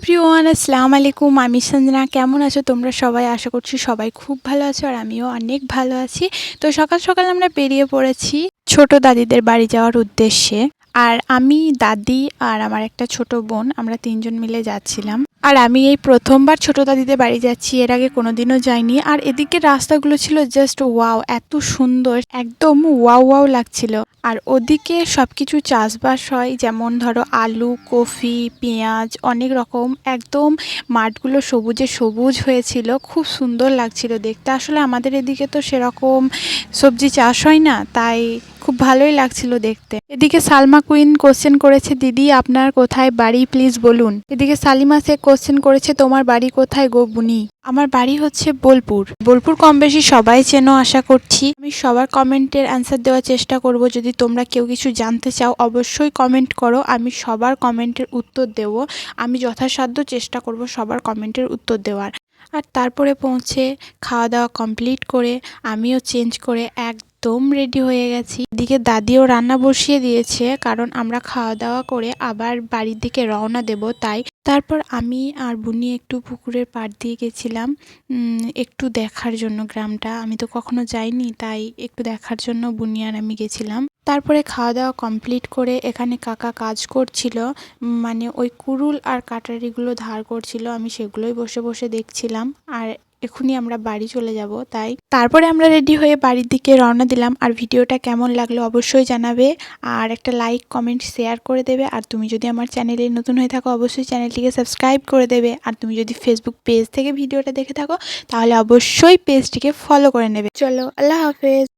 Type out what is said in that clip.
Everyone আসসালামু আলাইকুম। আমি সঞ্জনা। কেমন আছো তোমরা সবাই? আশা করছি সবাই খুব ভালো আছো আর আমিও অনেক ভালো আছি। তো সকাল সকাল আমরা বেরিয়ে পড়েছি ছোট দাদিদের বাড়ি যাওয়ার উদ্দেশ্যে। আর আমি, দাদি আর আমার একটা ছোট বোন, আমরা তিনজন মিলে যাচ্ছিলাম। আর আমি এই প্রথমবার ছোট দাদিদের বাড়ি যাচ্ছি, এর আগে কোনোদিনও যাইনি। আর এদিকে রাস্তাগুলো ছিল জাস্ট ওয়াও, এত সুন্দর, একদম ওয়াও ওয়াও লাগছিল। আর ওদিকে সব কিছু চাষবাস হয়, যেমন ধরো আলু, কফি, পেঁয়াজ, অনেক রকম। একদম মাঠগুলো সবুজে সবুজ হয়েছিল, খুব সুন্দর লাগছিল দেখতে। আসলে আমাদের এদিকে তো সেরকম সবজি চাষ হয় না, তাই খুব ভালোই লাগছিল দেখতে। এদিকে সালমা কুইন কোশ্চেন করেছে, দিদি আপনার কোথায় বাড়ি প্লিজ বলুন। এদিকে সালিমা শেখ কোশ্চেন করেছে, তোমার বাড়ি কোথায় গো বুনি? আমার বাড়ি হচ্ছে বোলপুর। বোলপুর কম বেশি সবাই চেনো আশা করছি। আমি সবার কমেন্টের অ্যান্সার দেওয়ার চেষ্টা করব। যদি তোমরা কেউ কিছু জানতে চাও অবশ্যই কমেন্ট করো, আমি সবার কমেন্টের উত্তর দেবো। আমি যথাসাধ্য চেষ্টা করব সবার কমেন্টের উত্তর দেওয়ার। আর তারপরে পৌঁছে খাওয়া দাওয়া কমপ্লিট করে আমিও চেঞ্জ করে একদম রেডি হয়ে গেছি। এদিকে দাদিও রান্না বসিয়ে দিয়েছে, কারণ আমরা খাওয়া দাওয়া করে আবার বাড়ির দিকে রওনা দেব তাই। তারপর আমি আর বুনি একটু পুকুরের পাড় দিয়ে গেছিলাম একটু দেখার জন্য গ্রামটা। আমি তো কখনো যাইনি, তাই একটু দেখার জন্য বুনি আর আমি গেছিলাম। তারপরে খাওয়া দাওয়া কমপ্লিট করে এখানে কাকা কাজ করছিল, মানে ওই কুড়ুল আর কাটারিগুলো ধার করছিল, আমি সেগুলোই বসে বসে দেখছিলাম। আর এখনই আমরা বাড়ি চলে যাব তাই। তারপরে আমরা রেডি হয়ে বাড়ির দিকে রওনা দিলাম। আর ভিডিওটা কেমন লাগলো অবশ্যই জানাবে, আর একটা লাইক কমেন্ট শেয়ার করে দেবে। আর তুমি যদি আমার চ্যানেলে নতুন হয়ে থাকো অবশ্যই চ্যানেলটিকে সাবস্ক্রাইব করে দেবে। আর তুমি যদি ফেসবুক পেজ থেকে ভিডিওটা দেখে থাকো তাহলে অবশ্যই পেজটিকে ফলো করে নেবে। চলো, আল্লাহ হাফেজ।